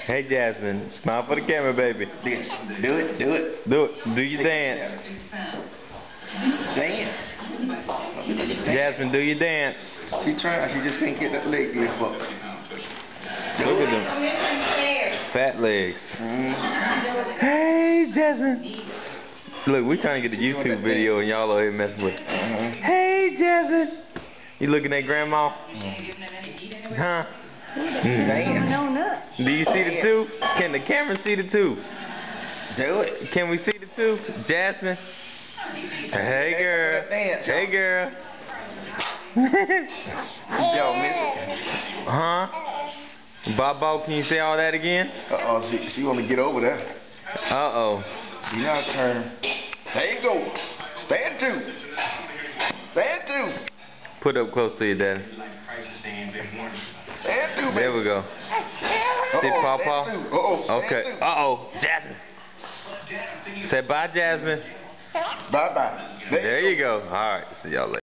Hey Jasmine, smile for the camera, baby. This. Do it. Do it. Do it. Do your dance. Dance. Jasmine, do your dance. She trying. She just can't get that leg lift up. Look at them. Fat legs. Hey Jasmine. Look, we trying to get the YouTube video and y'all are here messing with it. Hey Jasmine. You looking at grandma? Huh? Dance. Do you see the two? Can the camera see the two? Do it. Can we see the two? Jasmine? Hey girl. Hey girl. Y'all miss it? Huh? Bobo, can you say all that again? Uh-oh, she want to get over there. Uh-oh. She now turn. There you go. Stand two. Stand two. Put up close to your daddy. Stand two, baby. There we go. Sit, Pawpaw. Uh-oh, okay. Uh-oh. Jasmine. Say bye, Jasmine. Bye-bye. There you go. All right. See y'all later.